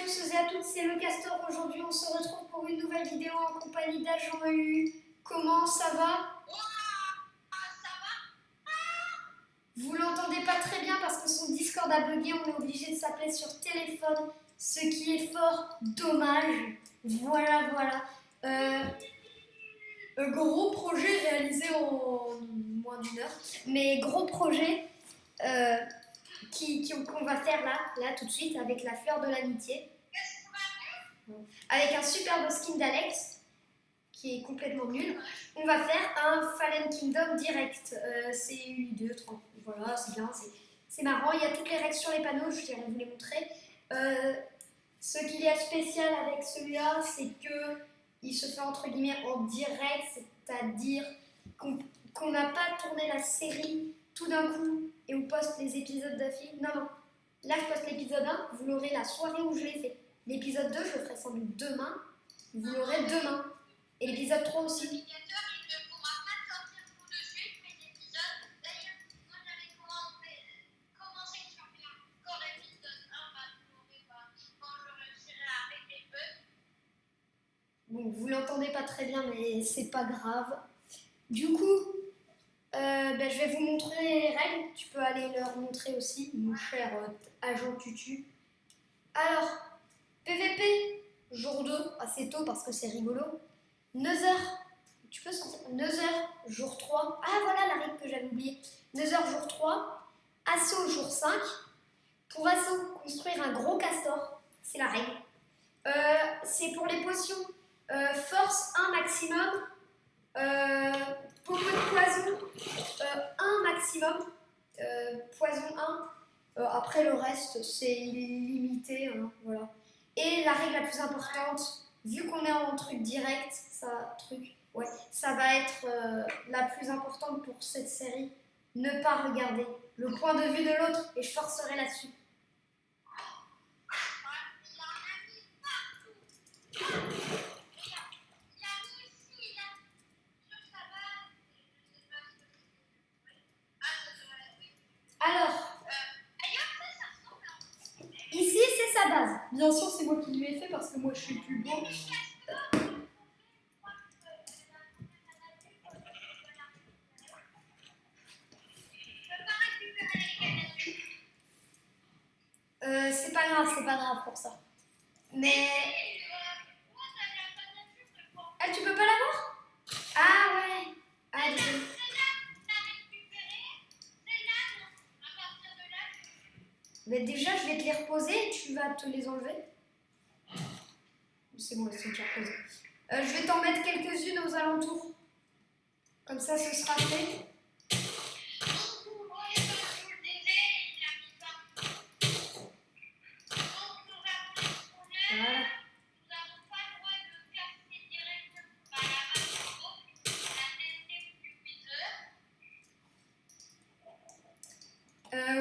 tous et à toutes, c'est le Castor. Aujourd'hui, on se retrouve pour une nouvelle vidéo en compagnie d'Agent EU. Comment ça va? Vous l'entendez pas très bien parce que son Discord a bugué. On est obligé de s'appeler sur téléphone, ce qui est fort dommage. Voilà. Gros projet réalisé en moins d'une heure, mais gros projet qu'on va faire là tout de suite avec la fleur de l'amitié, avec un superbe skin d'Alex qui est complètement nul. On va faire un Fallen Kingdom direct. C'est une 2, 30. Voilà, c'est bien, c'est marrant. Il y a toutes les règles sur les panneaux, je vais vous les montrer. Ce qu'il y a de spécial avec celui-là, c'est que il se fait entre guillemets en direct, c'est-à-dire qu'on n'a pas tourné la série tout d'un coup et on poste les épisodes d'affilée. Non. Là, je poste l'épisode 1, vous l'aurez la soirée où je l'ai fait. L'épisode 2, je le ferai sans doute demain, vous l'aurez demain. Et l'épisode 3 aussi. Bon, vous l'entendez pas très bien, mais c'est pas grave. Du coup, je vais vous montrer les règles. Tu peux aller leur montrer aussi, mon cher agent Tutu. Alors, PVP, jour 2, assez tôt parce que c'est rigolo. 9h, tu peux sortir. 9h, jour 3. Ah, voilà la règle que j'avais oubliée. 9h, jour 3. Assaut, jour 5. Pour assaut, construire un gros castor. C'est la règle. C'est pour les potions. Force 1 maximum. Pommon de poison 1 maximum. Poison 1. Après le reste, c'est illimité. Hein, voilà. Et la règle la plus importante, vu qu'on est en truc direct, ça va être la plus importante pour cette série. Ne pas regarder le point de vue de l'autre et je forcerai là-dessus. Alors, ici c'est sa base. Bien sûr, c'est moi qui lui ai fait parce que moi je suis plus beau. C'est pas grave pour ça. Mais. Ah, tu peux pas l'avoir? Ah ouais. Ah, désolé. Mais déjà, je vais te les reposer et tu vas te les enlever. C'est bon, elles sont déjà reposées. Je vais t'en mettre quelques-unes aux alentours. Comme ça, ce sera fait. Voilà.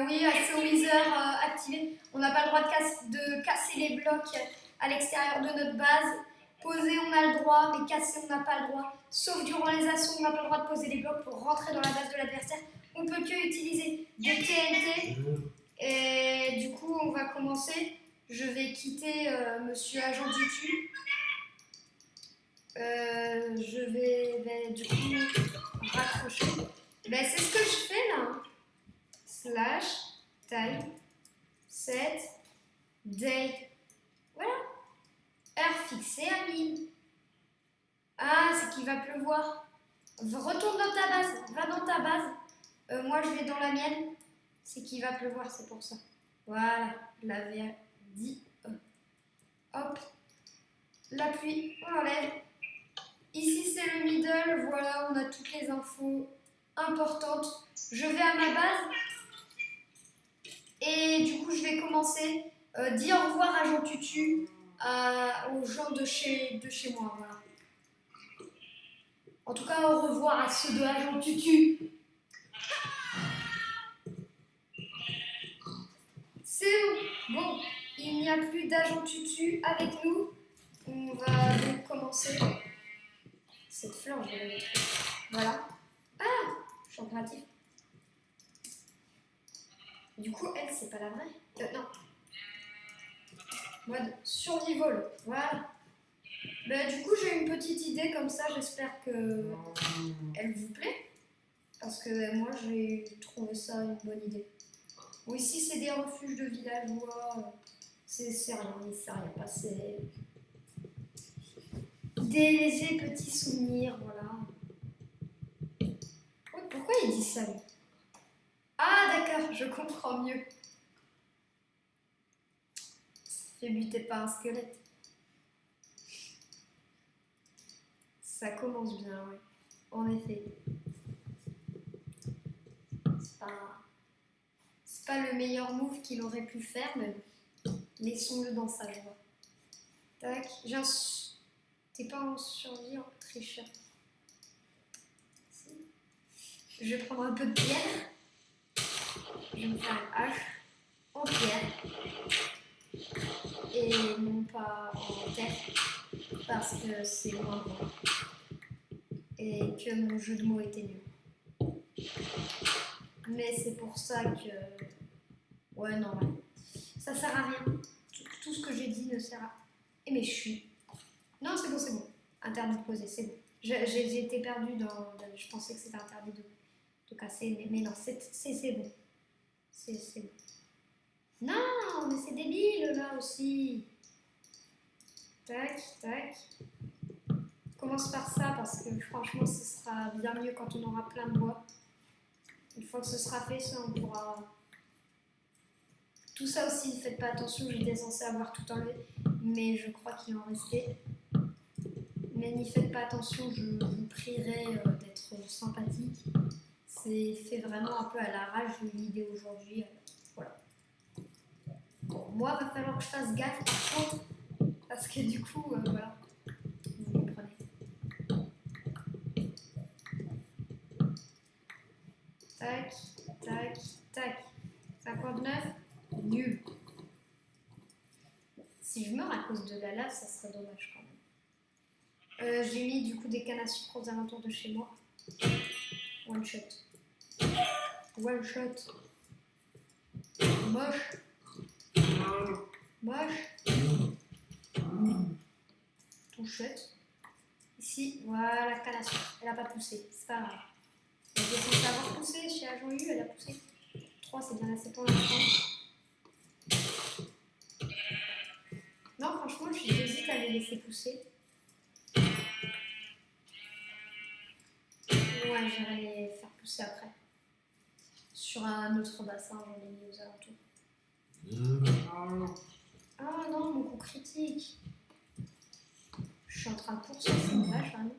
Oui, Assaut Wither activé. On n'a pas le droit de casser les blocs à l'extérieur de notre base. Poser, on a le droit, mais casser, on n'a pas le droit. Sauf durant les assauts, on n'a pas le droit de poser les blocs pour rentrer dans la base de l'adversaire. On peut que utiliser des TNT. Et du coup, on va commencer. Je vais quitter Monsieur Agent Tutu. Je vais du coup raccrocher. C'est ce que je fais là. Slash, time, set, day. Voilà. Heure fixée à 1000. Ah, c'est qu'il va pleuvoir. Retourne dans ta base. Va dans ta base. Moi, je vais dans la mienne. C'est qu'il va pleuvoir, c'est pour ça. Voilà. Je l'avais dit. Hop. La pluie, on l'enlève. Ici, c'est le middle. Voilà, on a toutes les infos importantes. Je vais à ma base. Et du coup, je vais commencer. Dis au revoir à Jean Tutu, aux gens de chez moi. Voilà. En tout cas, au revoir à ceux de Agent Tutu. C'est bon. Il n'y a plus d'Agent Tutu avec nous. On va donc commencer. Cette fleur, je vais la mettre. Voilà. Ah, je suis en créatif. Du coup, elle, c'est pas la vraie. Non. Mode survival. Voilà. Ben, du coup, j'ai une petite idée comme ça. J'espère que elle vous plaît. Parce que moi, j'ai trouvé ça une bonne idée. Bon, ici, c'est des refuges de villageois. C'est rien, c'est rien. Pas, c'est des légers petits souvenirs. Voilà. Oh, pourquoi il dit ça, lui? Ah, d'accord, je comprends mieux. Fait buter par un squelette. Ça commence bien, oui. En effet. C'est pas le meilleur move qu'il aurait pu faire, mais laissons-le dans sa joie. Tac. T'es pas en survie, en tricheur. Si. Je vais prendre un peu de pierre. Je vais me faire une hache en pierre. Et non pas en terre. Parce que c'est moins bon. Et que mon jeu de mots était nul. Mais c'est pour ça que... Ouais, non, ouais. Ça sert à rien. Tout ce que j'ai dit ne sert à... Et mais je suis... Non, c'est bon, c'est bon. Interdit de poser, c'est bon. J'ai été perdue dans... Je pensais que c'était interdit de casser, mais non, c'est bon. C'est bon. Non, mais c'est débile, là, aussi. Tac, tac. Commence par ça, parce que franchement, ce sera bien mieux quand on aura plein de bois. Une fois que ce sera fait, ça, on pourra... Tout ça aussi, ne faites pas attention, j'étais censée avoir tout enlevé, mais je crois qu'il en restait. Mais n'y faites pas attention, je vous prierai d'être sympathique. C'est fait vraiment un peu à l'arrache une idée aujourd'hui. Voilà. Bon, moi, il va falloir que je fasse gaffe par contre, parce que du coup, voilà, vous comprenez. Tac, tac, tac. 59, nul. Si je meurs à cause de la lave, ça serait dommage quand même. J'ai mis du coup des cannes à sucre aux alentours de chez moi. One shot. One shot. Moche. Moche. Touchette. Ici, voilà, canne à sucre. Elle n'a pas poussé, c'est pas grave. Elle était censée avoir poussé chez Agent U, elle a poussé. 3, c'est bien assez pour l'instant. Non, franchement, j'hésite à les laisser pousser. Ouais, j'irai les faire pousser après. Sur un autre bassin, j'en ai mis aux alentours. Ah non, mon coup critique. Je suis en train de poursuivre cette vache, hein.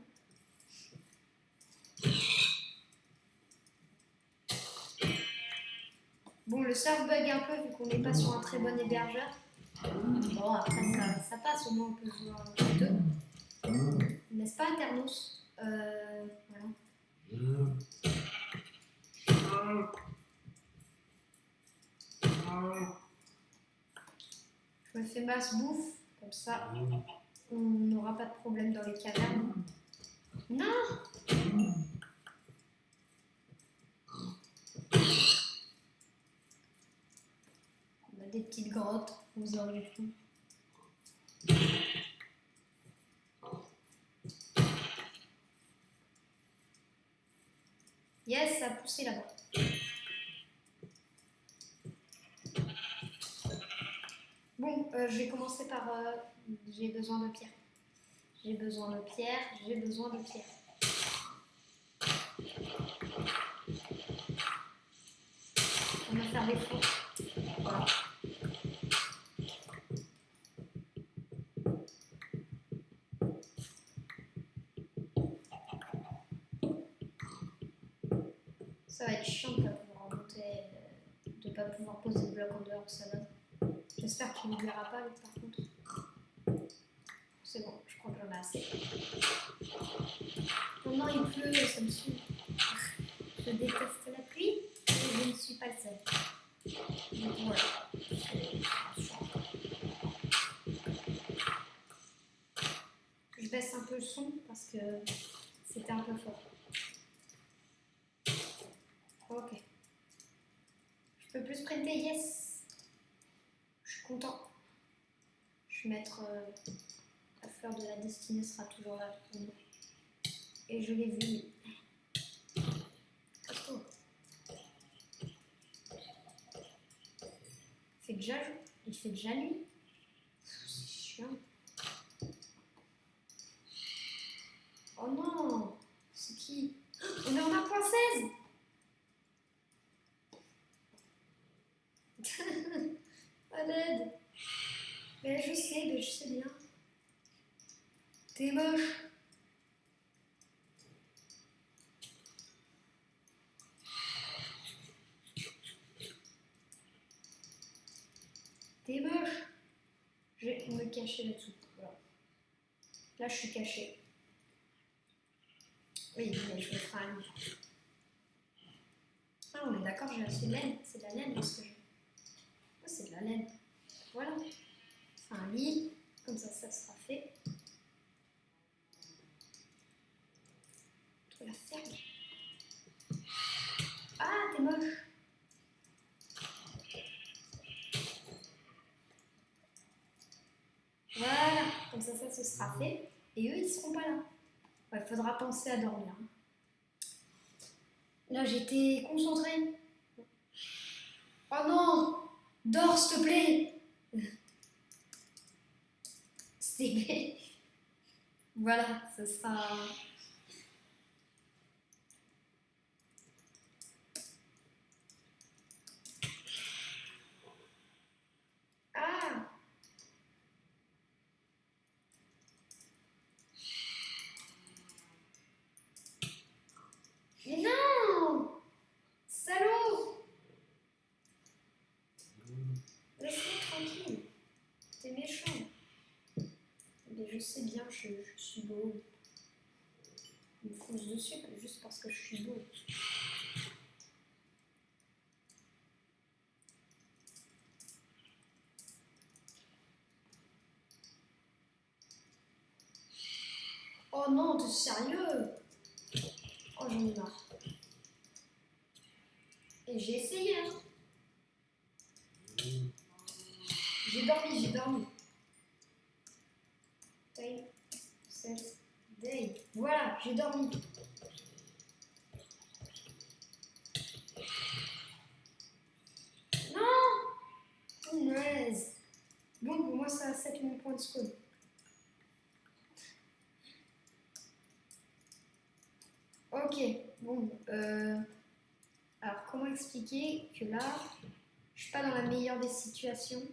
Bon, le surf bug un peu vu qu'on n'est pas sur un très bon hébergeur. Bon, après ça passe, au moins on peut jouer à deux. N'est-ce pas, Internos? Voilà. Je me fais masse bouffe, comme ça on n'aura pas de problème dans les cavernes. Non! On a des petites grottes, vous aurez tout. Yes, ça a poussé là-bas. Bon, je vais commencer par... j'ai besoin de pierre. J'ai besoin de pierre, j'ai besoin de pierre. On va faire des fours. Voilà. Ça va être chiant de ne pas pouvoir remonter, de ne pas pouvoir poser le bloc en dehors de sa base. J'espère qu'il ne me verra pas, lui, par contre. C'est bon, je crois que j'en ai assez. Maintenant il pleut, ça me suit. Je déteste la pluie et je ne suis pas le seul. Donc voilà. Je baisse un peu le son parce que c'était un peu fort. Ok. Je peux plus sprinter, yes. Je suis content. Je vais mettre la fleur de la destinée sera toujours là pour nous. Et je l'ai vu. Oh. Il fait déjà nuit. C'est chiant. Oh non! C'est qui? On est en 1.16! À l'aide! Mais je sais bien. T'es moche. T'es moche. Je vais me cacher là-dessous. Voilà. Là, je suis cachée. Oui, mais je me ferai un lit. Ah, on est d'accord, j'ai assez de laine. C'est de la laine, ce que j'ai. Oh, c'est de la laine. Voilà. Enfin, un lit. Comme ça sera fait. Toi, la ferme. Ah, t'es moche. Voilà. Comme ça ce sera fait. Et eux, ils seront pas là. Il faudra penser à dormir. Là, j'étais concentrée. Oh non! Dors, s'il te plaît! C'est... Voilà, ce sera... Ah! Mais non! Salaud! Laisse-moi tranquille. T'es méchant. Mais je sais bien, je suis beau. Il me fonce dessus juste parce que je suis beau. Oh non, t'es sérieux? Oh, j'en ai marre. Et j'ai essayé, hein. J'ai dormi. Time, set, day. Voilà, j'ai dormi. Non! Punaise. Bon, pour moi, ça a 7000 points de score. Ok, bon. Alors, comment expliquer que là, je suis pas dans la meilleure des situations?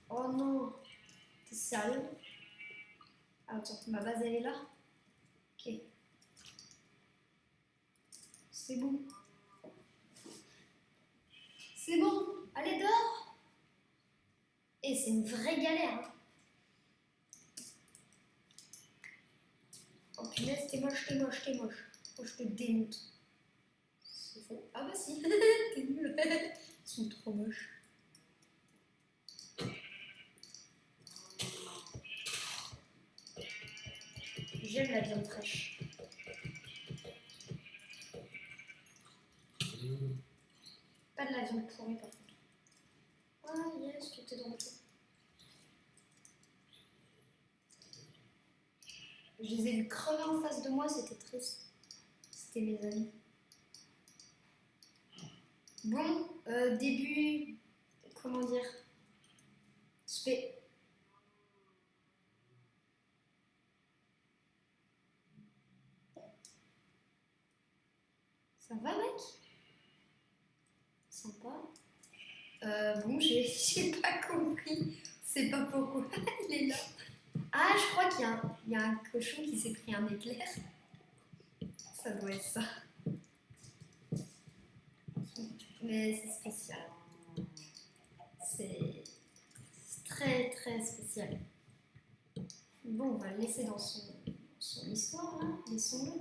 Oh non! T'es sérieux? Attends, ma base elle est là? Ok. C'est bon. C'est bon! Allez, dors! Et c'est une vraie galère. Hein. Oh punaise, t'es moche. Faut que je te démonte. C'est faux. Ah bah si, t'es nul. Ils sont trop moches. J'aime la viande fraîche. Pas de la viande pourrie par contre. Ah yes, tout est dans le tout. Je les ai vus crever en face de moi, c'était triste. C'était mes amis. Bon, début, comment dire, spé. Ça va mec? Sympa. Bon, j'ai pas compris. C'est pas pourquoi il est là. Ah, je crois qu'il y a un cochon qui s'est pris un éclair. Ça doit être ça. Mais c'est spécial. C'est très très spécial. Bon, on va le laisser dans son histoire, hein. Laissons-le.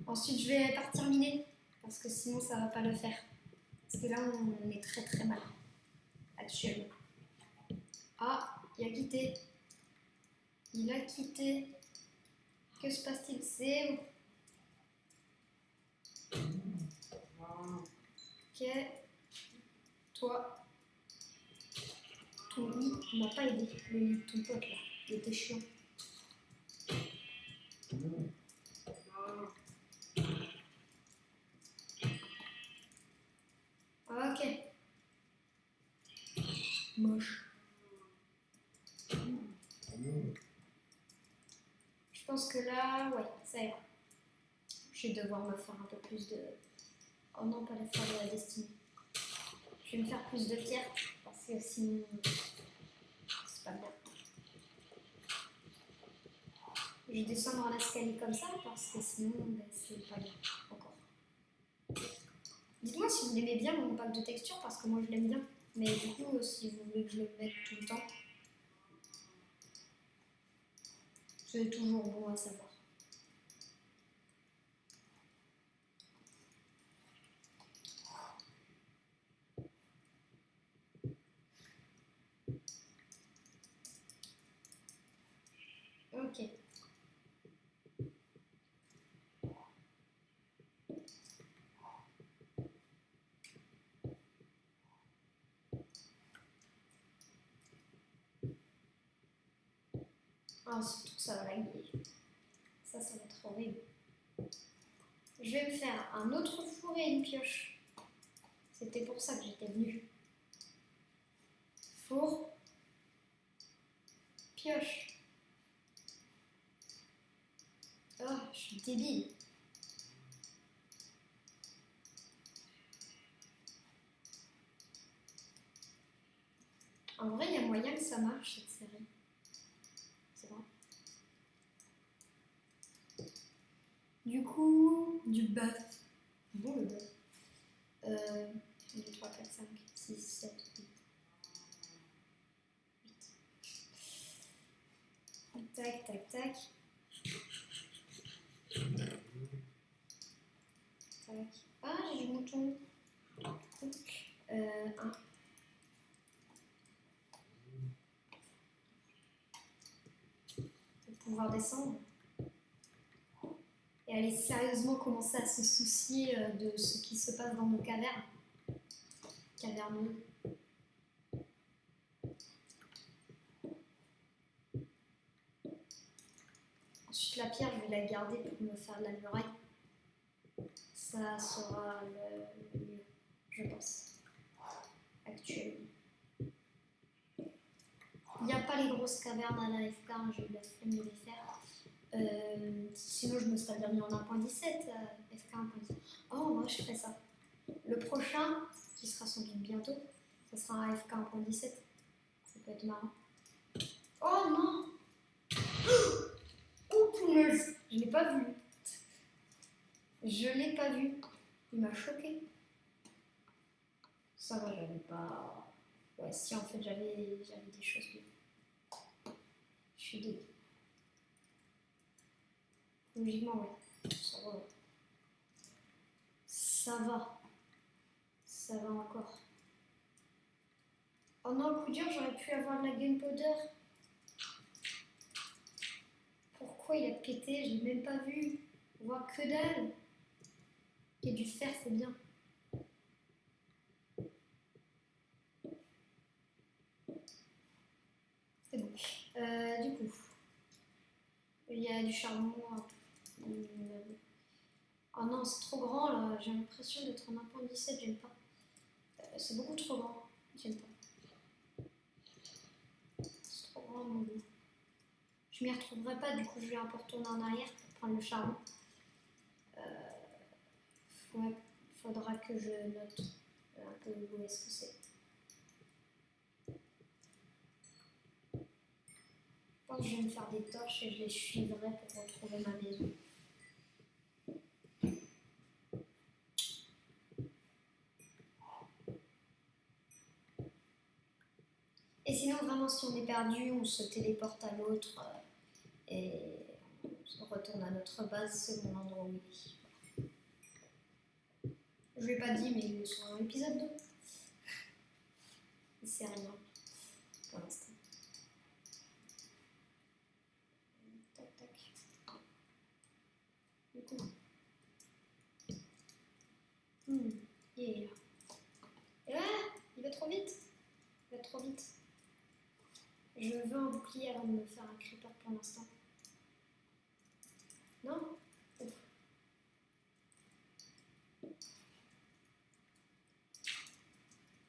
Ensuite, je vais partir miner, parce que sinon ça va pas le faire. Parce que là, on est très très mal, actuellement. Ah, il a quitté. Il a quitté. Que se passe-t-il? C'est ok. Toi, ton lit m'a pas aidé. Le lit de ton pote là, il était chiant. Ok. Moche. Je pense que là, ouais, ça ira. Je vais devoir me faire un peu plus de... Oh non, pas la fleur de la destinée. Je vais me faire plus de pierre parce que sinon, c'est pas bien. Je vais descendre en escalier comme ça parce que sinon, ben, c'est pas bien encore. Dites-moi si vous l'aimez bien mon pack de texture parce que moi je l'aime bien. Mais du coup, si vous voulez que je le mette tout le temps, c'est toujours bon à savoir. Ok. Ah, surtout que ça va laguer. Ça va être horrible. Je vais me faire un autre four et une pioche. C'était pour ça que j'étais venue. Four, pioche. Oh, je suis débile. En vrai, il y a moyen que ça marche cette série. C'est vrai. Du coup, du bœuf. Bon, le bœuf. 1, 2, 3, 4, 5, 6, 7, 8. Tac, tac, tac. Tac. Ah, j'ai du mouton. Donc, 1. Pour pouvoir descendre. Et aller sérieusement commencer à se soucier de ce qui se passe dans nos cavernes. Caverneux. Ensuite, la pierre, je vais la garder pour me faire de la muraille. Ça sera le mieux, je pense, actuellement. Il n'y a pas les grosses cavernes à la FK, j'ai eu la flemme de les faire. Sinon, je me serais bien mis en 1.17, FK 1.17. Oh, moi, je ferai ça. Le prochain, qui sera sans doute bientôt, ça sera un FK 1.17. Ça peut être marrant. Oh non! Oh punaise! Je l'ai pas vu. Je l'ai pas vu. Il m'a choqué. Ça va, j'avais pas... Ouais, si en fait j'avais des choses bien. Je suis dégoûtée. Logiquement, ouais. Ça va. Ouais. Ça va. Ça va encore. Oh non, coup dur, j'aurais pu avoir de la gunpowder. Pourquoi il a pété? Je l'ai même pas vu. On voit que dalle. Il y a du fer, c'est bien. C'est bon. Du coup, il y a du charbon. Oh non, c'est trop grand là. J'ai l'impression d'être en 1.17, j'aime pas. C'est beaucoup trop grand. J'aime pas. C'est trop grand mon goût. Je m'y retrouverai pas, du coup je vais un peu retourner en arrière pour prendre le charbon. Ouais, faudra que je note un peu où est-ce que c'est. Je pense que je vais me faire des torches et je les suivrai pour retrouver ma maison. Et sinon, vraiment, si on est perdu, on se téléporte à l'autre et on retourne à notre base selon l'endroit où il est. Je ne l'ai pas dit, mais ils le sont dans l'épisode 2. C'est rien pour l'instant. Tac, tac. Yeah. Ah, il va trop vite. Il va trop vite. Je veux un bouclier avant de me faire un creeper pour l'instant. Non? Ouf.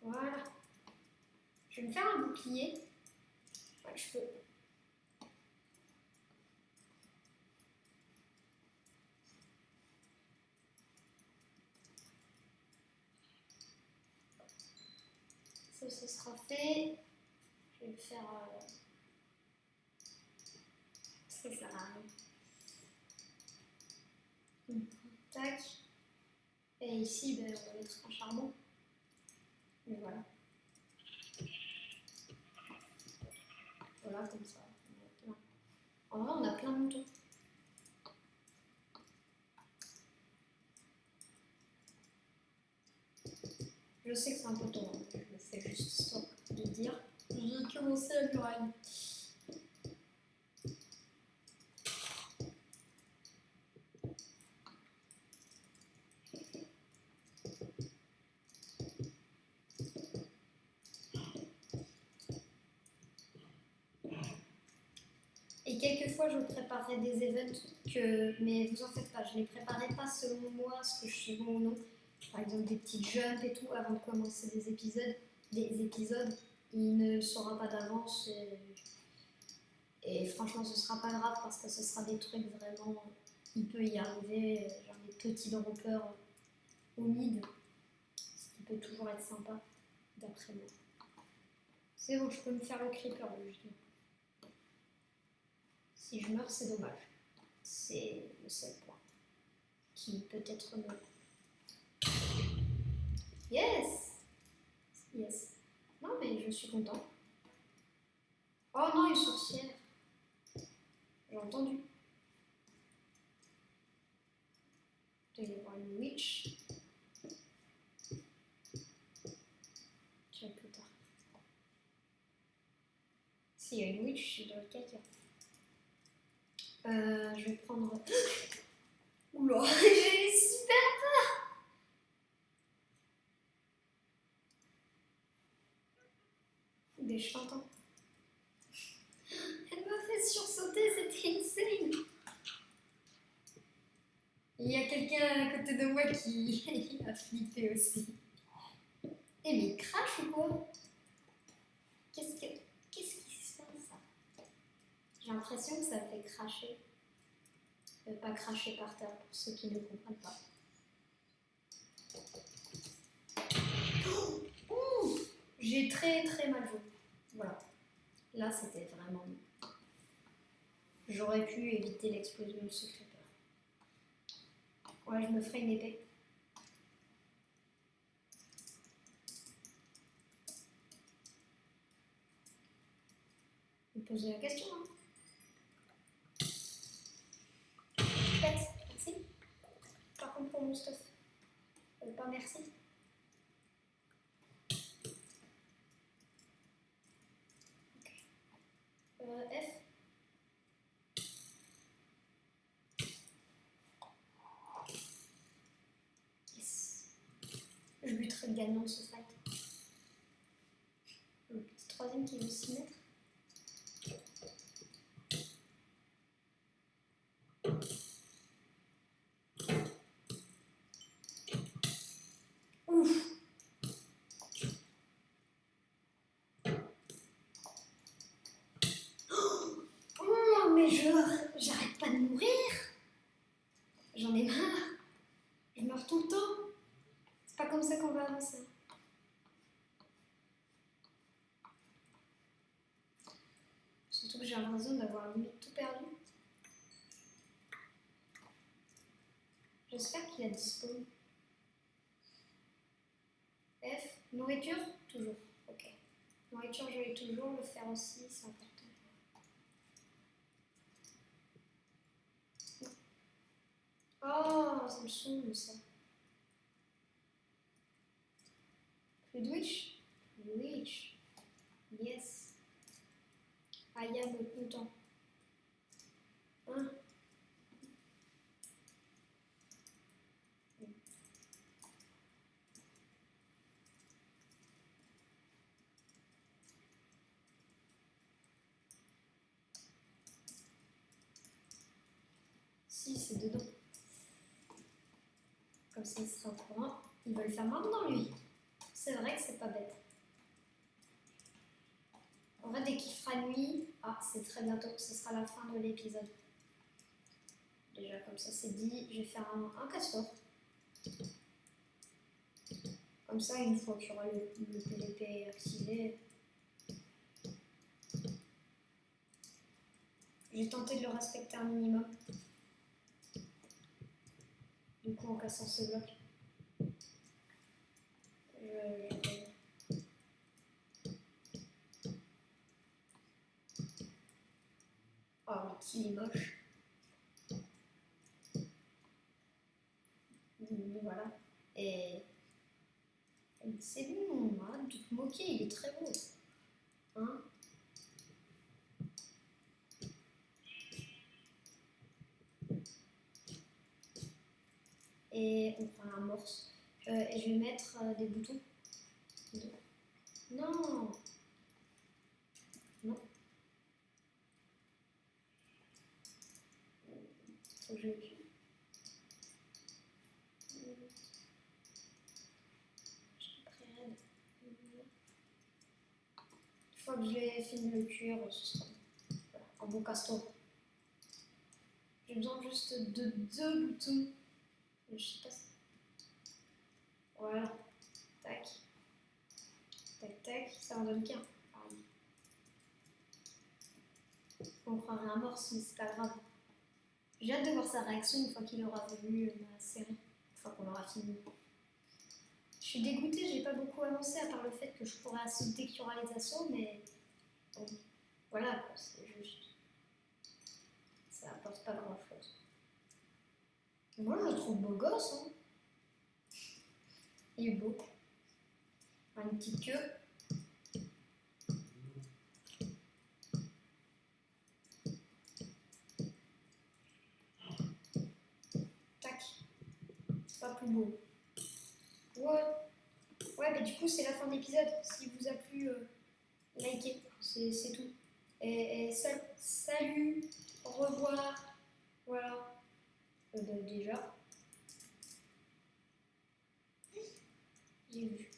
Voilà. Je vais me faire un bouclier. Ouais, je peux. Ça, ce sera fait. Je vais me faire. Ça sert à rien. Tac. Et ici, ben, on va mettre un charbon. Et voilà. Voilà, comme ça. En vrai, on a plein de moutons. Je sais que c'est un peu tôt, hein. Je le fais juste histoire de dire. J'ai commencé la muraille. Et quelquefois, je préparerai des events mais vous en faites pas, je les préparerai pas selon moi, ce que je suis bon ou non. Par exemple, des petits jumps et tout avant de commencer des épisodes. Il ne le saura pas d'avance. Et franchement, ce sera pas grave parce que ce sera des trucs vraiment. Il peut y arriver, genre des petits droppers au mid, ce qui peut toujours être sympa, d'après moi. C'est bon, je peux me faire le creeper, justement. Si je meurs, c'est dommage. C'est le seul point qui peut-être me... Yes! Yes. Non, mais je suis content. Oh non, une sorcière. J'ai entendu. Il doit y avoir une witch. Je vais plus tard. S'il y a une witch, je suis dans le caca. Je vais prendre... Oula, j'ai super peur! Des chantants. Elle m'a fait sursauter, c'était insane. Il y a quelqu'un à côté de moi qui a flippé aussi. Eh mais il crache ou quoi? Qu'est-ce qui se passe? J'ai l'impression que ça fait cracher. Pas cracher par terre pour ceux qui ne comprennent pas. Oh, j'ai très très mal joué. Voilà. Là c'était vraiment... J'aurais pu éviter l'explosion de ce creeper. Ouais, je me ferai une épée. Vous posez la question, hein? Merci. Par contre, pour mon stuff. Pas merci. Ok. F. Yes. Je buterai le gagnant de ce fight. Le petit troisième qui veut s'y mettre. Ouf. Oh, mais j'arrête pas de mourir. J'en ai marre. Je meurs tout le temps. C'est pas comme ça qu'on va avancer. Surtout que j'ai l'impression d'avoir limite tout perdu. J'espère qu'il a disparu. F, nourriture, toujours. Ok. Nourriture, je l'ai toujours. Le fer aussi, c'est important. Oh, ça me saoule ça. Plus de witch? Witch. Yes. I am content. Hein? Si, c'est dedans. Comme ça, il sera au courant. Il va le faire maintenant, lui. C'est vrai que c'est pas bête. En vrai, dès qu'il fera nuit, c'est très bientôt, ce sera la fin de l'épisode. Déjà, comme ça, c'est dit. Je vais faire un castor. Comme ça, une fois qu'il y aura le PVP activé, j'ai tenté de le respecter un minimum. Du coup, en cassant ce bloc, oh, mais qu'il est moche. Voilà. Et c'est bon, arrête de te moquer, il est très beau. Hein? Et on fera un morse. Et je vais mettre des boutons. Non! Non. Faut que je le Une fois que j'ai fini le cuir, ce sera un bon castor. J'ai besoin juste de 2 boutons. Je sais pas si... Voilà. Tac. Tac, tac. Ça en donne qu'un. On croirait un morse, mais c'est pas grave. J'ai hâte de voir sa réaction une fois qu'il aura vu ma série. Une fois qu'on aura fini. Je suis dégoûtée, j'ai pas beaucoup avancé à part le fait que je pourrais sauter qu'il y aura les assauts, mais bon, voilà quoi, c'est juste. Ça apporte pas grand chose. Moi je le trouve beau gosse, hein. Il est beau. Une petite queue. Tac. C'est pas plus beau. Ouais. Ouais, mais du coup c'est la fin de l'épisode. S'il vous a plu, likez. C'est tout. Et salut, au revoir. Voilà. Déjà. J'ai vu.